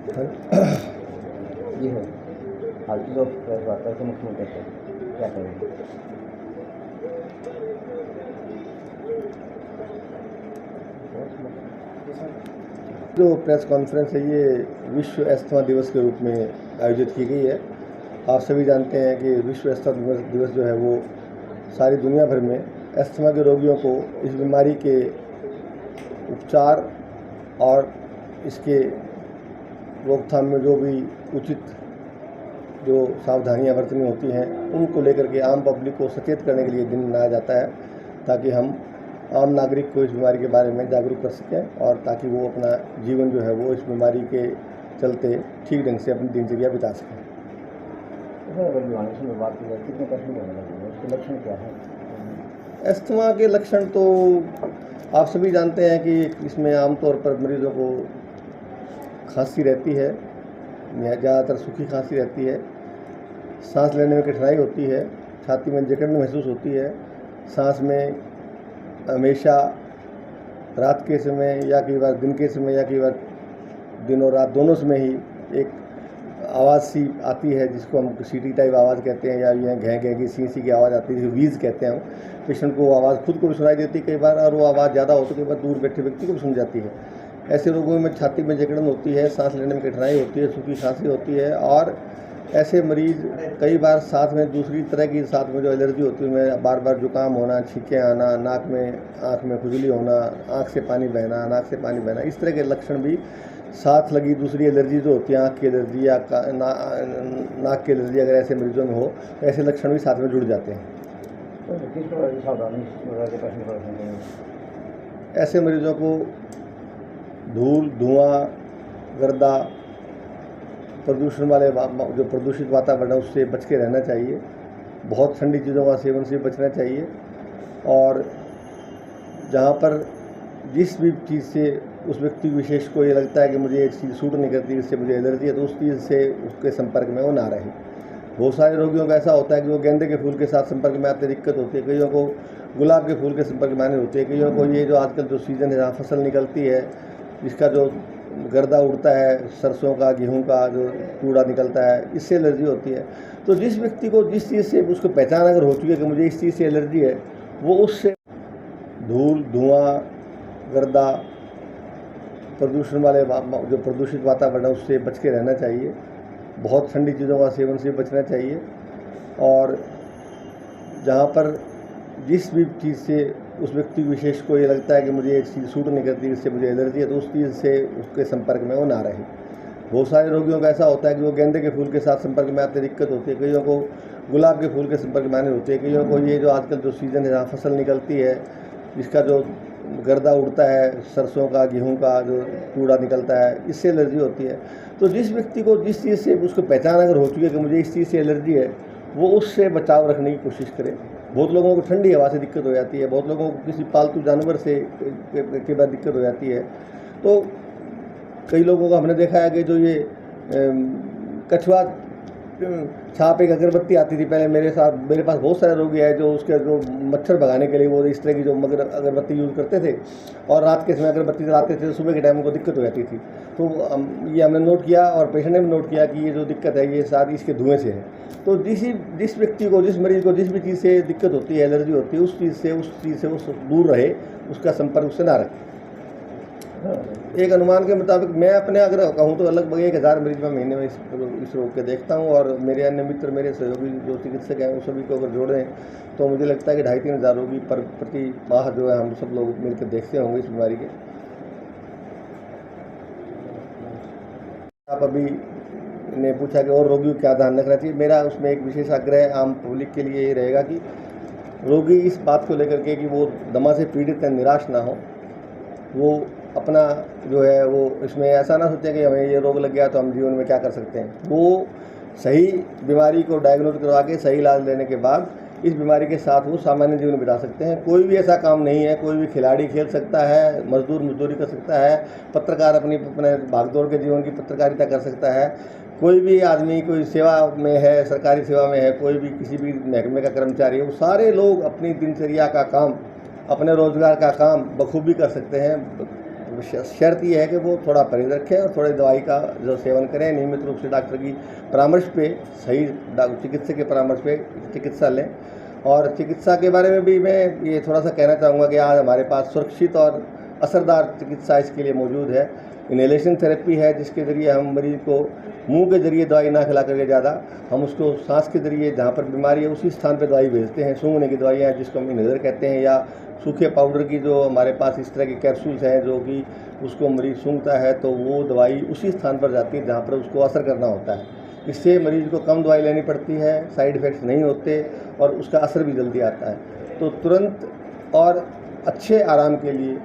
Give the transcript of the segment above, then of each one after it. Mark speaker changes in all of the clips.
Speaker 1: जी है। हाल की जो प्रेस वार्ता से मुख्यमंत्री से क्या कहेंगे?
Speaker 2: जो प्रेस कॉन्फ्रेंस है ये विश्व अस्थमा दिवस के रूप में आयोजित की गई है। आप सभी जानते हैं कि विश्व अस्थमा दिवस जो है वो सारी दुनिया भर में अस्थमा के रोगियों को इस बीमारी के उपचार और इसके रोकथाम में जो भी उचित जो सावधानियां बरतनी होती हैं उनको लेकर के आम पब्लिक को सचेत करने के लिए दिन मनाया जाता है, ताकि हम आम नागरिक को इस बीमारी के बारे में जागरूक कर सकें और ताकि वो अपना जीवन जो है वो इस बीमारी के चलते ठीक ढंग से अपनी दिनचर्या बिता सकें।
Speaker 1: अगर बीमारी से बात की जाए कितने परसेंट होने लगे, उसके लक्षण क्या है?
Speaker 2: अस्थमा के लक्षण तो आप सभी जानते हैं कि इसमें आमतौर पर मरीजों को खांसी रहती है, ज़्यादातर सूखी खांसी रहती है, सांस लेने में कठिनाई होती है, छाती में जकड़न महसूस होती है, सांस में हमेशा रात के समय या कई बार दिन के समय या कई बार दिन और रात दोनों समय ही एक आवाज़ सी आती है जिसको हम सीटी टाइप आवाज़ कहते हैं, या ये घै घै की सी की आवाज़ आती है जिसे वीज़ कहते हैं हम। पेशेंट को आवाज़ खुद को भी सुनाई देती है कई बार, और वो आवाज़ ज़्यादा हो तो कई बार दूर बैठे व्यक्ति को भी सुन जाती है। ऐसे रोगों में छाती में जकड़न होती है, सांस लेने में कठिनाई होती है, सूखी खांसी होती है, और ऐसे मरीज़ कई बार साथ में दूसरी तरह की साथ में जो एलर्जी होती है उनमें बार बार जुकाम होना, छींकें आना, आँख में खुजली होना, आँख से पानी बहना, नाक से पानी बहना, इस तरह के लक्षण भी साथ लगी दूसरी एलर्जी जो होती है, आँख की एलर्जी या नाक की एलर्जी अगर ऐसे मरीजों में हो तो ऐसे लक्षण भी साथ में जुड़ जाते हैं।
Speaker 1: तो किस प्रकार की सावधानी वगैरह के प्रश्न
Speaker 2: ऐसे मरीजों को धूल, धुआं, गर्दा, प्रदूषण वाले जो प्रदूषित वातावरण है उससे बच के रहना चाहिए। बहुत ठंडी चीज़ों का सेवन से बचना चाहिए, और जहाँ पर जिस भी चीज़ से उस व्यक्ति विशेष को ये लगता है कि मुझे एक चीज़ सूट नहीं करती, इससे मुझे एलर्जी है, तो उस चीज़ से उसके संपर्क में वो ना रहे। बहुत सारे रोगियों का ऐसा होता है कि वो गेंदे के फूल के साथ संपर्क में आते दिक्कत होती है, कईयों को गुलाब के फूल के संपर्क में आने होती है, कईयों को ये जो आजकल जो सीज़न है जहाँ फसल निकलती है इसका जो गर्दा उड़ता है, सरसों का, गेहूं का जो कूड़ा निकलता है, इससे एलर्जी होती है। तो जिस व्यक्ति को जिस चीज़ से उसको पहचान अगर हो चुकी है कि मुझे इस चीज़ से एलर्जी है, वो उससे धूल, धुआं, गर्दा, प्रदूषण वाले जो प्रदूषित वातावरण है उससे बच के रहना चाहिए। बहुत ठंडी चीज़ों का सेवन से बचना चाहिए, और जहाँ पर जिस भी चीज़ से उस व्यक्ति विशेष को ये लगता है कि मुझे एक चीज़ सूट नहीं करती, इससे मुझे एलर्जी है, तो उस चीज़ से उसके संपर्क में वो ना रहे। बहुत सारे रोगियों का ऐसा होता है कि वो गेंदे के फूल के साथ संपर्क में आते दिक्कत होती है, कईयों को गुलाब के फूल के संपर्क में आने होती है, कईयों को ये जो आजकल जो सीज़न है जहाँ फसल निकलती है इसका जो गर्दा उड़ता है, सरसों का, गेहूं का जो कूड़ा निकलता है, इससे एलर्जी होती है। तो जिस व्यक्ति को जिस चीज़ से उसको पहचान अगर हो चुकी है कि मुझे इस चीज़ से एलर्जी है, वो उससे बचाव रखने की कोशिश करे। बहुत लोगों को ठंडी हवा से दिक्कत हो जाती है, बहुत लोगों को किसी पालतू जानवर से के बाद दिक्कत हो जाती है। तो कई लोगों को हमने देखा है कि जो ये कछुआ छाप एक अगरबत्ती आती थी पहले, मेरे पास बहुत सारे रोगी हैं जो उसके जो मच्छर भगाने के लिए वो इस तरह की जो मगर अगरबत्ती यूज़ करते थे, और रात के समय अगरबत्ती जलाते थे तो सुबह के टाइम उनको दिक्कत हो जाती थी। तो ये हमने नोट किया और पेशेंट ने भी नोट किया कि ये जो दिक्कत है ये सारी इसके धुएँ से है। तो जिस व्यक्ति को, जिस मरीज़ को जिस भी चीज़ से दिक्कत होती है, एलर्जी होती है, उस चीज़ से वो दूर रहे, उसका संपर्क उससे ना रखे। एक अनुमान के मुताबिक मैं अपने अगर कहूँ तो लगभग 1000 मरीज मैं महीने में इस रोग के देखता हूँ, और मेरे अन्य मित्र, मेरे सहयोगी जो चिकित्सक हैं, उन सभी को अगर जोड़ें तो मुझे लगता है कि 2500-3000 हज़ार रोगी प्रति माह जो है हम सब लोग मिलकर देखते होंगे इस बीमारी के। आप अभी ने पूछा कि और रोगियों को क्या ध्यान रखना चाहिए, मेरा उसमें एक विशेष आग्रह आम पब्लिक के लिए ये रहेगा कि रोगी इस बात को लेकर के कि वो दमा से पीड़ित है, निराश ना हो। वो अपना जो है वो इसमें ऐसा ना सोचें कि हमें ये रोग लग गया तो हम जीवन में क्या कर सकते हैं। वो सही बीमारी को डायग्नोज करवा के सही इलाज लेने के बाद इस बीमारी के साथ वो सामान्य जीवन बिता सकते हैं। कोई भी ऐसा काम नहीं है, कोई भी खिलाड़ी खेल सकता है, मजदूर मजदूरी कर सकता है, पत्रकार अपने भागदौड़ के जीवन की पत्रकारिता कर सकता है, कोई भी आदमी कोई सेवा में है, सरकारी सेवा में है, कोई भी किसी भी महकमे का कर्मचारी है, वो सारे लोग अपनी दिनचर्या का काम, अपने रोजगार का काम बखूबी कर सकते हैं, शर्त ये है कि वो थोड़ा परहेज रखें और थोड़ी दवाई का जो सेवन करें, नियमित रूप से डॉक्टर की परामर्श पे, सही चिकित्सक के परामर्श पे चिकित्सा लें। और चिकित्सा के बारे में भी मैं ये थोड़ा सा कहना चाहूँगा कि आज हमारे पास सुरक्षित और असरदार चिकित्सा इसके लिए मौजूद है। इनहेलेशन थेरेपी है, जिसके ज़रिए हम मरीज़ को मुंह के ज़रिए दवाई ना खिला करके ज़्यादा हम उसको सांस के ज़रिए जहाँ पर बीमारी है उसी स्थान पर दवाई भेजते हैं। सूंघने की दवाइयाँ जिसको हम इनहेलर कहते हैं, या सूखे पाउडर की जो हमारे पास इस तरह की कैप्सूल्स हैं जो कि उसको मरीज़ सूंघता है तो वो दवाई उसी स्थान पर जाती है जहाँ पर उसको असर करना होता है। इससे मरीज़ को कम दवाई लेनी पड़ती है, साइड इफ़ेक्ट्स नहीं होते और उसका असर भी जल्दी आता है। तो तुरंत और अच्छे आराम के लिए,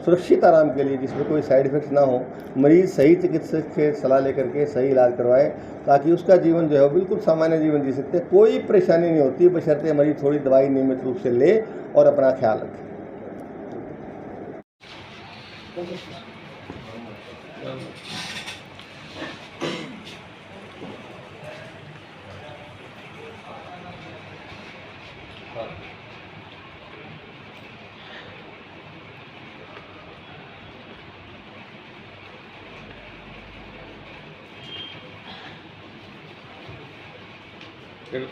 Speaker 2: सुरक्षित आराम के लिए, जिसमें कोई साइड इफ़ेक्ट्स ना हो, मरीज़ सही चिकित्सक से सलाह लेकर के सही इलाज करवाए, ताकि उसका जीवन जो है बिल्कुल सामान्य जीवन जी सकते। कोई परेशानी नहीं होती, बशर्ते मरीज़ थोड़ी दवाई नियमित रूप से ले और अपना ख्याल रखे।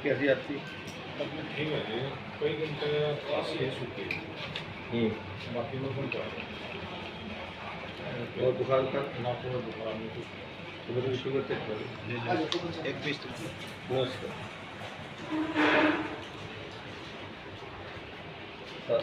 Speaker 2: कैसी आपकी?
Speaker 3: ठीक है जी, कई घंटे खांसी है सूखी, बाकी में कोई
Speaker 2: और बुखार का
Speaker 3: ना पूरा बुखार में कुछ
Speaker 2: शुगर शुगर चेक करें।
Speaker 3: एक बीस
Speaker 2: नमस्कार। हाँ।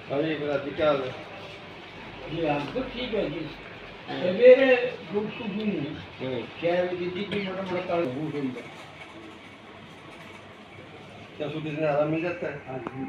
Speaker 2: हाँ जी, मेरा क्या हाल है?
Speaker 4: जी हम तो ठीक है जी। सवेरे दूध को घूमू 6 बजे की मोटा मोटा काल घूम
Speaker 2: क्या सूखी से आराम मिल जाता है?
Speaker 4: हाँ जी।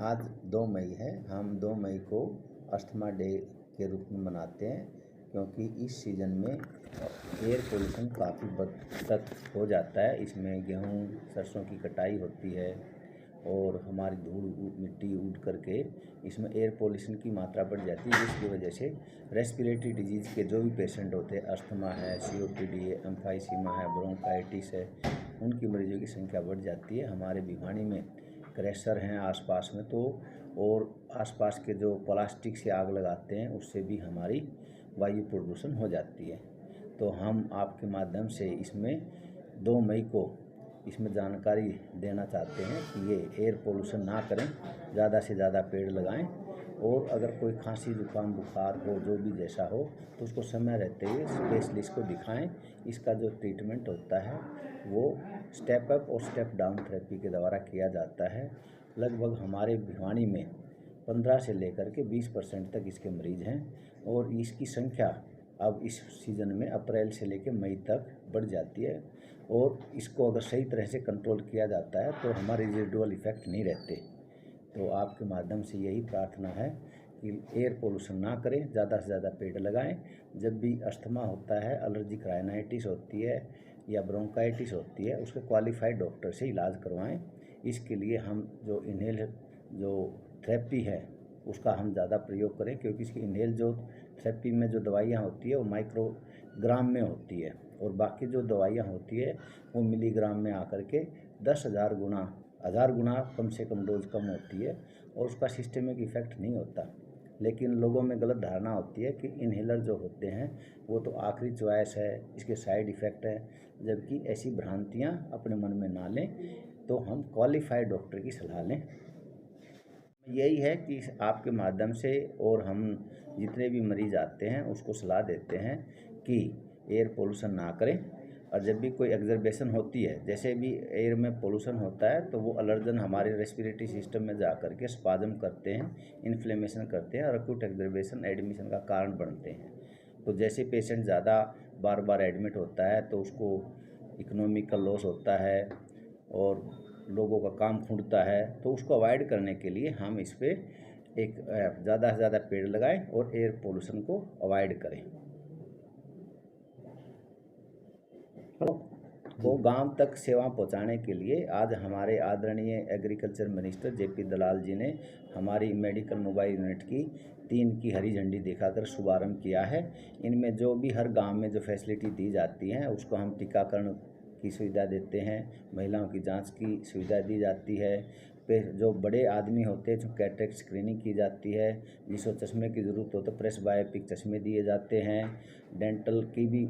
Speaker 1: आज 2 मई है। हम 2 मई को अस्थमा डे के रूप में मनाते हैं, क्योंकि इस सीज़न में एयर पोल्यूशन काफ़ी हद तक हो जाता है। इसमें गेहूँ सरसों की कटाई होती है और हमारी धूल मिट्टी उड़ करके इसमें एयर पोल्यूशन की मात्रा बढ़ जाती है, जिसकी वजह से रेस्पिरेटरी डिजीज़ के जो भी पेशेंट होते हैं, अस्थमा है, COPD है, एम्फाइसीमा है, ब्रोंकाइटिस है, उनकी मरीजों की संख्या बढ़ जाती है। हमारे भिवानी में क्रैशर हैं आसपास में, तो और आसपास के जो प्लास्टिक से आग लगाते हैं उससे भी हमारी वायु प्रदूषण हो जाती है। तो हम आपके माध्यम से इसमें 2 मई को इसमें जानकारी देना चाहते हैं कि ये एयर पोल्यूशन ना करें, ज़्यादा से ज़्यादा पेड़ लगाएं, और अगर कोई खांसी जुकाम बुखार हो, जो भी जैसा हो, तो उसको समय रहते हुए स्पेशलिस्ट को दिखाएं। इसका जो ट्रीटमेंट होता है वो स्टेप अप और स्टेप डाउन थेरेपी के द्वारा किया जाता है। लगभग हमारे भिवानी में 15 से लेकर के 20% तक इसके मरीज़ हैं, और इसकी संख्या अब इस सीज़न में अप्रैल से लेकर मई तक बढ़ जाती है। और इसको अगर सही तरह से कंट्रोल किया जाता है तो हमारे रेजिडुअल इफ़ेक्ट नहीं रहते। तो आपके माध्यम से यही प्रार्थना है कि एयर पोल्यूशन ना करें, ज़्यादा से ज़्यादा पेड़ लगाएं। जब भी अस्थमा होता है, एलर्जिक राइनाइटिस होती है या ब्रोंकाइटिस होती है, उसके क्वालिफाइड डॉक्टर से इलाज करवाएं। इसके लिए हम जो इनहेल जो थेरेपी है उसका हम ज़्यादा प्रयोग करें, क्योंकि इसकी इनहेल जो थेरेपी में जो दवाइयाँ होती है वो माइक्रोग्राम में होती है, और बाकी जो दवाइयाँ होती है वो मिलीग्राम में आकर के 10,000 गुना 1000 गुना कम से कम डोज कम होती है, और उसका सिस्टमिक इफ़ेक्ट नहीं होता। लेकिन लोगों में गलत धारणा होती है कि इनहेलर जो होते हैं वो तो आखिरी चॉइस है, इसके साइड इफ़ेक्ट है, जबकि ऐसी भ्रांतियाँ अपने मन में ना लें, तो हम क्वालिफाइड डॉक्टर की सलाह लें। यही है कि आपके माध्यम से और हम जितने भी मरीज़ आते हैं उसको सलाह देते हैं कि एयर पोल्यूशन ना करें, और जब भी कोई एग्जर्बेशन होती है, जैसे भी एयर में पोल्यूशन होता है तो वो एलर्जन हमारे रेस्पिरेटरी सिस्टम में जा कर के स्पाज्म करते हैं, इन्फ्लेमेशन करते हैं, और अक्यूट एग्जर्बेशन एडमिशन का कारण बनते हैं। तो जैसे पेशेंट ज़्यादा बार बार एडमिट होता है तो उसको इकोनॉमिक का लॉस होता है, और लोगों का काम खुंडता है, तो उसको अवॉइड करने के लिए हम इस पे एक ज़्यादा से ज़्यादा पेड़ लगाएं और एयर पोल्यूशन को अवॉइड करें। वो गांव तक सेवा पहुंचाने के लिए आज हमारे आदरणीय एग्रीकल्चर मिनिस्टर जेपी दलाल जी ने हमारी मेडिकल मोबाइल यूनिट की 3 की हरी झंडी दिखाकर शुभारंभ किया है। इनमें जो भी हर गांव में जो फैसिलिटी दी जाती हैं उसको हम टीकाकरण की सुविधा देते हैं, महिलाओं की जांच की सुविधा दी जाती है, फिर जो बड़े आदमी होते हैं जो कैटरेक्ट स्क्रीनिंग की जाती है, जिसको चश्मे की ज़रूरत हो तो प्रेस बायोपिक चश्मे दिए जाते हैं, डेंटल की भी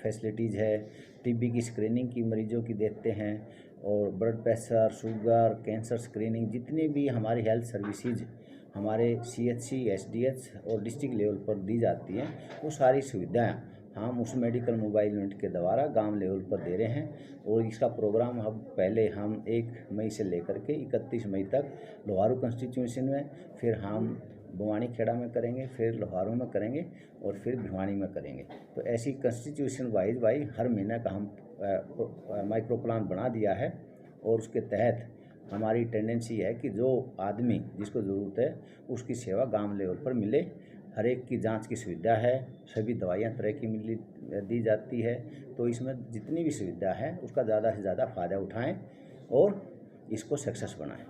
Speaker 1: फैसिलिटीज़ है, टीबी की स्क्रीनिंग की मरीजों की देते हैं, और blood pressure, sugar, cancer screening, जितनी भी हमारी हेल्थ सर्विसेज हमारे CHC, SDH और डिस्ट्रिक्ट लेवल पर दी जाती हैं, वो सारी सुविधाएं हम उस मेडिकल मोबाइल यूनिट के द्वारा गांव लेवल पर दे रहे हैं। और इसका प्रोग्राम अब पहले हम 1 मई से लेकर के 31 मई तक लोहारू कंस्टिट्यूशन में, फिर हम बुवानी खेड़ा में करेंगे, फिर लोहारू में करेंगे और फिर भिवानी में करेंगे। तो ऐसी कंस्टिट्यूशन वाइज हर महीने का हम माइक्रो प्लान बना दिया है, और उसके तहत हमारी टेंडेंसी है कि जो आदमी जिसको ज़रूरत है उसकी सेवा गांव लेवल पर मिले। हर एक की जांच की सुविधा है, सभी दवाइयाँ तरह की दी जाती है। तो इसमें जितनी भी सुविधा है उसका ज़्यादा से ज़्यादा फ़ायदा उठाएं और इसको सक्सेस बनाएं।